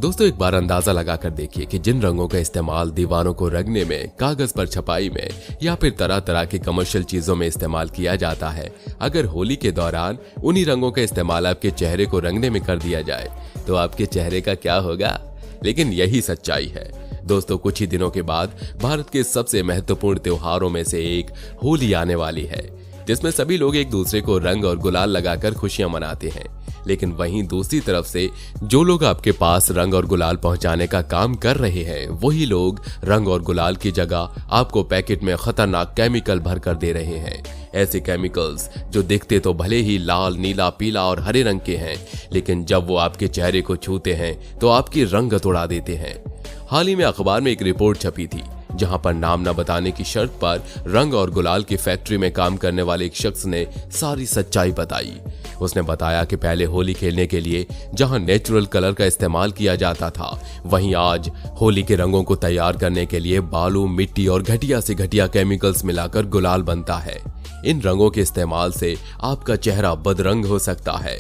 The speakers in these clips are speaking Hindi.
दोस्तों एक बार अंदाजा लगाकर देखिए कि जिन रंगों का इस्तेमाल दीवारों को रंगने में, कागज पर छपाई में या फिर तरह तरह की कमर्शियल चीजों में इस्तेमाल किया जाता है, अगर होली के दौरान उन्हीं रंगों का इस्तेमाल आपके चेहरे को रंगने में कर दिया जाए तो आपके चेहरे का क्या होगा। लेकिन यही सच्चाई है दोस्तों। कुछ ही दिनों के बाद भारत के सबसे महत्वपूर्ण त्योहारों में से एक होली आने वाली है, जिसमें सभी लोग एक दूसरे को रंग और गुलाल लगाकर खुशियां मनाते हैं। लेकिन वहीं दूसरी तरफ से जो लोग आपके पास रंग और गुलाल पहुंचाने का काम कर रहे हैं, वही लोग रंग और गुलाल की जगह आपको पैकेट में खतरनाक केमिकल भर कर दे रहे हैं। ऐसे केमिकल्स जो दिखते तो भले ही लाल, नीला, पीला और हरे रंग के हैं, लेकिन जब वो आपके चेहरे को छूते हैं तो आपकी रंगत उड़ा देते हैं। हाल ही में अखबार में एक रिपोर्ट छपी थी जहां पर नाम न बताने की शर्त पर रंग और गुलाल की फैक्ट्री में काम करने वाले एक शख्स ने सारी सच्चाई बताई। उसने बताया कि पहले होली खेलने के लिए जहां नेचुरल कलर का इस्तेमाल किया जाता था, वहीं आज होली के रंगों को तैयार करने के लिए बालू, मिट्टी और घटिया से घटिया केमिकल्स मिलाकर गुलाल बनता है। इन रंगों के इस्तेमाल से आपका चेहरा बदरंग हो सकता है।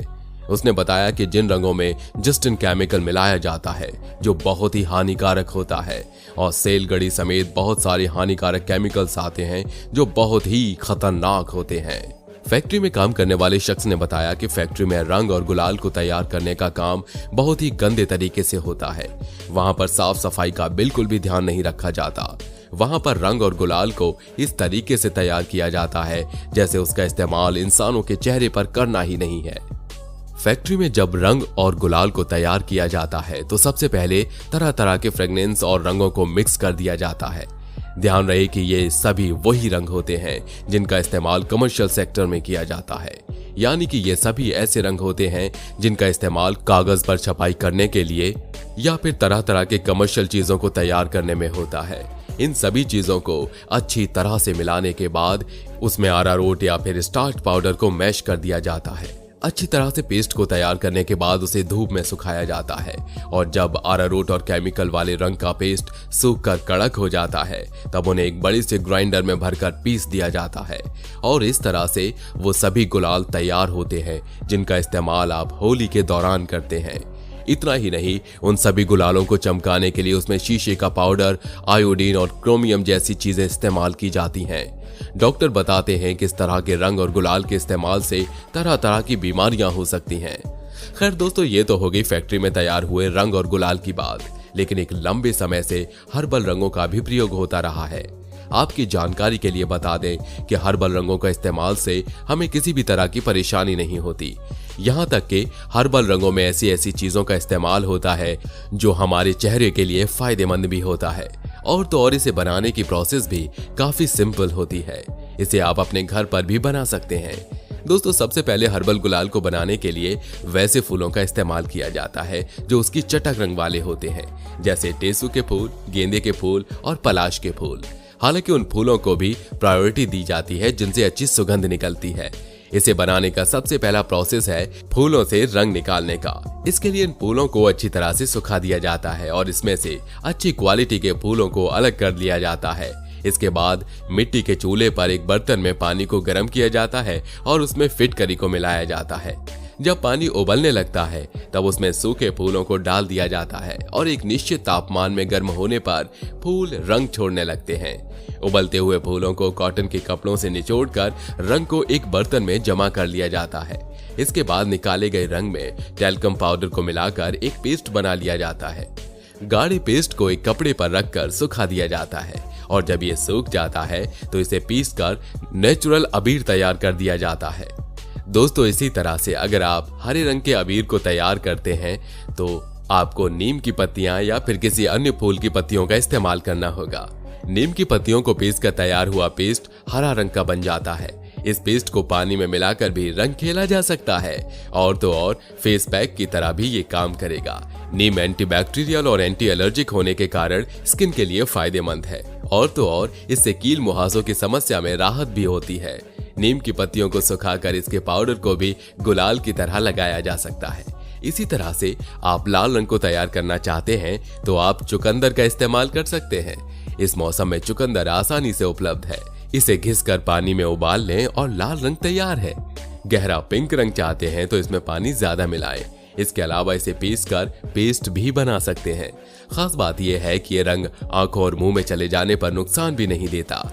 उसने बताया कि जिन रंगों में जस्टिन केमिकल मिलाया जाता है जो बहुत ही हानिकारक होता है, और सेलगड़ी समेत बहुत सारे हानिकारक केमिकल्स आते हैं जो बहुत ही खतरनाक होते हैं। फैक्ट्री में काम करने वाले शख्स ने बताया कि फैक्ट्री में रंग और गुलाल को तैयार करने का काम बहुत ही गंदे तरीके से होता है। वहां पर साफ सफाई का बिल्कुल भी ध्यान नहीं रखा जाता। वहां पर रंग और गुलाल को इस तरीके से तैयार किया जाता है जैसे उसका इस्तेमाल इंसानों के चेहरे पर करना ही नहीं है। फैक्ट्री में जब रंग और गुलाल को तैयार किया जाता है तो सबसे पहले तरह तरह के फ्रेगनेंस और रंगों को मिक्स कर दिया जाता है। ध्यान रहे कि ये सभी वही रंग होते हैं जिनका इस्तेमाल कमर्शियल सेक्टर में किया जाता है, यानी कि ये सभी ऐसे रंग होते हैं जिनका इस्तेमाल कागज पर छपाई करने के लिए या फिर तरह तरह के कमर्शियल चीजों को तैयार करने में होता है। इन सभी चीजों को अच्छी तरह से मिलाने के बाद उसमें अरारोट या फिर स्टार्च पाउडर को मैश कर दिया जाता है। अच्छी तरह से पेस्ट को तैयार करने के बाद उसे धूप में सुखाया जाता है, और जब अरारोट और केमिकल वाले रंग का पेस्ट सूखकर कड़क हो जाता है तब उन्हें एक बड़ी से ग्राइंडर में भरकर पीस दिया जाता है, और इस तरह से वो सभी गुलाल तैयार होते हैं जिनका इस्तेमाल आप होली के दौरान करते हैं। इतना ही नहीं, उन सभी गुलालों को चमकाने के लिए उसमें शीशे का पाउडर, आयोडीन और क्रोमियम जैसी चीजें इस्तेमाल की जाती हैं। डॉक्टर बताते हैं कि इस तरह के रंग और गुलाल के इस्तेमाल से तरह तरह की बीमारियां हो सकती हैं। खैर दोस्तों, ये तो हो गई फैक्ट्री में तैयार हुए रंग और गुलाल की बात, लेकिन एक लंबे समय से हर्बल रंगों का भी प्रयोग होता रहा है। आपकी जानकारी के लिए बता दें कि हर्बल रंगों का इस्तेमाल से हमें किसी भी तरह की परेशानी नहीं होती। यहाँ तक कि हर्बल रंगों में ऐसी ऐसी चीजों का इस्तेमाल होता है जो हमारे चेहरे के लिए फायदेमंद भी होता है, और तो और इसे बनाने की प्रोसेस भी काफी सिंपल होती है। इसे आप अपने घर पर भी बना सकते हैं। दोस्तों, सबसे पहले हर्बल गुलाल को बनाने के लिए वैसे फूलों का इस्तेमाल किया जाता है जो उसकी चटक रंग वाले होते हैं, जैसे टेसू के फूल, गेंदे के फूल और पलाश के फूल। हालांकि उन फूलों को भी प्रायोरिटी दी जाती है जिनसे अच्छी सुगंध निकलती है। इसे बनाने का सबसे पहला प्रोसेस है फूलों से रंग निकालने का। इसके लिए इन फूलों को अच्छी तरह से सुखा दिया जाता है और इसमें से अच्छी क्वालिटी के फूलों को अलग कर लिया जाता है। इसके बाद मिट्टी के चूल्हे पर एक बर्तन में पानी को गर्म किया जाता है और उसमें फिटकरी को मिलाया जाता है। जब पानी उबलने लगता है तब उसमें सूखे फूलों को डाल दिया जाता है और एक निश्चित तापमान में गर्म होने पर फूल रंग छोड़ने लगते हैं। उबलते हुए फूलों को कॉटन के कपड़ों से निचोड़कर रंग को एक बर्तन में जमा कर लिया जाता है। इसके बाद निकाले गए रंग में टैल्कम पाउडर को मिलाकर एक पेस्ट बना लिया जाता है। गाढ़े पेस्ट को एक कपड़े पर रखकर सुखा दिया जाता है, और जब ये सूख जाता है तो इसे पीसकर नेचुरल अबीर तैयार कर दिया जाता है। दोस्तों, इसी तरह से अगर आप हरे रंग के अबीर को तैयार करते हैं तो आपको नीम की पत्तियां या फिर किसी अन्य फूल की पत्तियों का इस्तेमाल करना होगा। नीम की पत्तियों को पीसकर तैयार हुआ पेस्ट हरा रंग का बन जाता है। इस पेस्ट को पानी में मिलाकर भी रंग खेला जा सकता है, और तो और फेस पैक की तरह भी ये काम करेगा। नीम एंटीबैक्टीरियल और एंटी एलर्जिक होने के कारण स्किन के लिए फायदेमंद है, और तो और इससे कील मुहासों की समस्या में राहत भी होती है। नीम की पत्तियों को सुखाकर इसके पाउडर को भी गुलाल की तरह लगाया जा सकता है। इसी तरह से आप लाल रंग को तैयार करना चाहते हैं तो आप चुकंदर का इस्तेमाल कर सकते हैं। इस मौसम में चुकंदर आसानी से उपलब्ध है। इसे घिसकर पानी में उबाल लें और लाल रंग तैयार है। गहरा पिंक रंग चाहते हैं तो इसमें पानी ज्यादा मिलाएं। इसके अलावा इसे पीसकर पेस्ट भी बना सकते हैं। खास बात यह है कि ये रंग आंखों और मुंह में चले जाने पर नुकसान भी नहीं देता।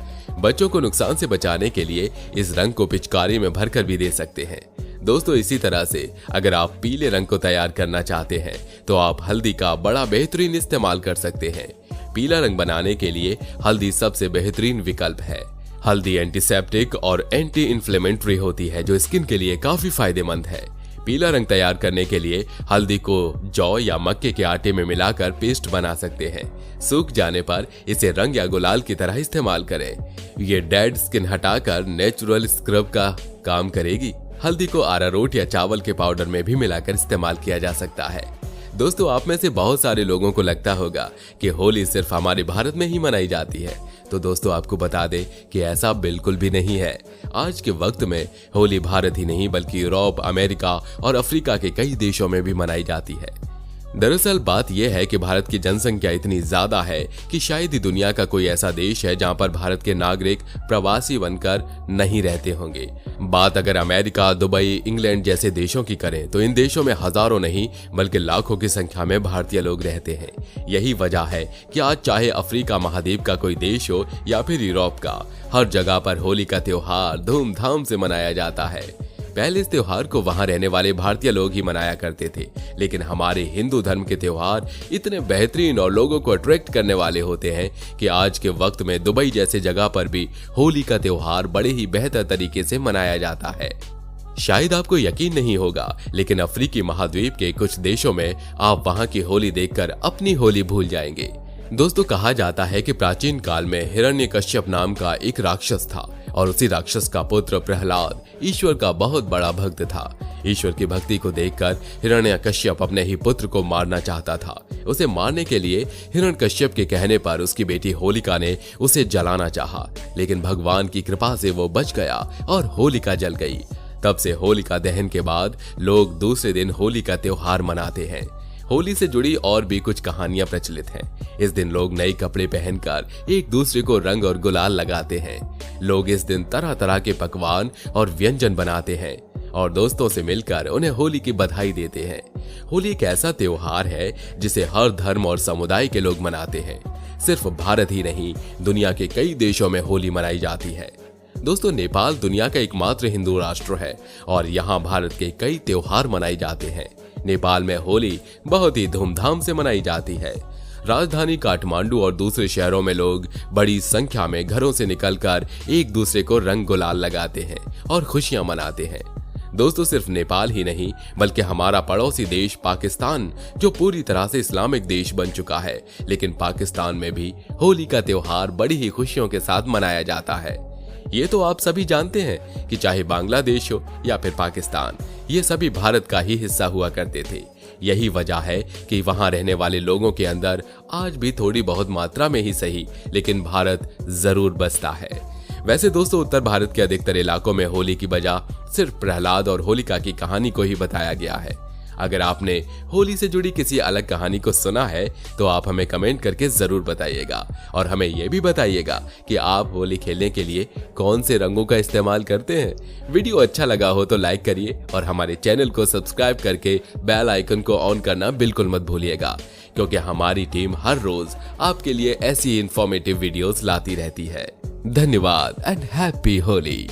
बच्चों को नुकसान से बचाने के लिए इस रंग को पिचकारी में भरकर भी दे सकते हैं। दोस्तों, इसी तरह से अगर आप पीले रंग को तैयार करना चाहते हैं तो आप हल्दी का बड़ा बेहतरीन इस्तेमाल कर सकते हैं। पीला रंग बनाने के लिए हल्दी सबसे बेहतरीन विकल्प है। हल्दी एंटीसेप्टिक और एंटी इन्फ्लेमेटरी होती है, जो स्किन के लिए काफी फायदेमंद है। पीला रंग तैयार करने के लिए हल्दी को जौ या मक्के के आटे में मिलाकर पेस्ट बना सकते हैं। सूख जाने पर इसे रंग या गुलाल की तरह इस्तेमाल करें। ये डेड स्किन हटाकर नेचुरल स्क्रब का काम करेगी। हल्दी को अरारोट या चावल के पाउडर में भी मिलाकर इस्तेमाल किया जा सकता है। दोस्तों, आप में से बहुत सारे लोगों को लगता होगा कि होली सिर्फ हमारे भारत में ही मनाई जाती है। तो दोस्तों, आपको बता दें कि ऐसा बिल्कुल भी नहीं है। आज के वक्त में होली भारत ही नहीं बल्कि यूरोप, अमेरिका और अफ्रीका के कई देशों में भी मनाई जाती है। दरअसल बात यह है कि भारत की जनसंख्या इतनी ज्यादा है कि शायद ही दुनिया का कोई ऐसा देश है जहां पर भारत के नागरिक प्रवासी बनकर नहीं रहते होंगे। बात अगर अमेरिका, दुबई, इंग्लैंड जैसे देशों की करें तो इन देशों में हजारों नहीं बल्कि लाखों की संख्या में भारतीय लोग रहते हैं। यही वजह है कि आज चाहे अफ्रीका महाद्वीप का कोई देश हो या फिर यूरोप का, हर जगह पर होली का त्योहार धूमधाम से मनाया जाता है। पहले इस त्योहार को वहां रहने वाले भारतीय लोग ही मनाया करते थे, लेकिन हमारे हिंदू धर्म के त्योहार इतने बेहतरीन और लोगों को अट्रैक्ट करने वाले होते हैं कि आज के वक्त में दुबई जैसे जगह पर भी होली का त्योहार बड़े ही बेहतर तरीके से मनाया जाता है। शायद आपको यकीन नहीं होगा, लेकिन अफ्रीकी महाद्वीप के कुछ देशों में आप वहां की होली देखकर अपनी होली भूल जाएंगे। दोस्तों, कहा जाता है कि प्राचीन काल में हिरण्यकश्यप नाम का एक राक्षस था और उसी राक्षस का पुत्र प्रहलाद ईश्वर का बहुत बड़ा भक्त था। ईश्वर की भक्ति को देखकर हिरण्यकश्यप अपने ही पुत्र को मारना चाहता था। उसे मारने के लिए हिरण्यकश्यप के कहने पर उसकी बेटी होलिका ने उसे जलाना चाहा, लेकिन भगवान की कृपा से वो बच गया और होलिका जल गई। तब से होलिका दहन के बाद लोग दूसरे दिन होली का त्योहार मनाते हैं। होली से जुड़ी और भी कुछ कहानियां प्रचलित हैं। इस दिन लोग नए कपड़े पहनकर एक दूसरे को रंग और गुलाल लगाते हैं। लोग इस दिन तरह तरह के पकवान और व्यंजन बनाते हैं और दोस्तों से मिलकर उन्हें होली की बधाई देते हैं। होली एक ऐसा त्योहार है जिसे हर धर्म और समुदाय के लोग मनाते हैं। सिर्फ भारत ही नहीं, दुनिया के कई देशों में होली मनाई जाती है। दोस्तों, नेपाल दुनिया का एकमात्र हिंदू राष्ट्र है और यहाँ भारत के कई त्योहार मनाए जाते हैं। नेपाल में होली बहुत ही धूमधाम से मनाई जाती है। राजधानी काठमांडू और दूसरे शहरों में लोग बड़ी संख्या में घरों से निकलकर एक दूसरे को रंग गुलाल लगाते हैं और खुशियां मनाते हैं। दोस्तों, सिर्फ नेपाल ही नहीं बल्कि हमारा पड़ोसी देश पाकिस्तान, जो पूरी तरह से इस्लामिक देश बन चुका है, लेकिन पाकिस्तान में भी होली का त्योहार बड़ी ही खुशियों के साथ मनाया जाता है। ये तो आप सभी जानते हैं कि चाहे बांग्लादेश हो या फिर पाकिस्तान, ये सभी भारत का ही हिस्सा हुआ करते थे। यही वजह है कि वहां रहने वाले लोगों के अंदर आज भी थोड़ी बहुत मात्रा में ही सही, लेकिन भारत जरूर बसता है। वैसे दोस्तों, उत्तर भारत के अधिकतर इलाकों में होली की वजह सिर्फ प्रहलाद और होलिका की कहानी को ही बताया गया है। अगर आपने होली से जुड़ी किसी अलग कहानी को सुना है तो आप हमें कमेंट करके जरूर बताइएगा और हमें यह भी बताइएगा कि आप होली खेलने के लिए कौन से रंगों का इस्तेमाल करते हैं। वीडियो अच्छा लगा हो तो लाइक करिए और हमारे चैनल को सब्सक्राइब करके बेल आइकन को ऑन करना बिल्कुल मत भूलिएगा, क्योंकि हमारी टीम हर रोज आपके लिए ऐसी इंफॉर्मेटिव वीडियोस लाती रहती है। धन्यवाद एंड हैप्पी होली।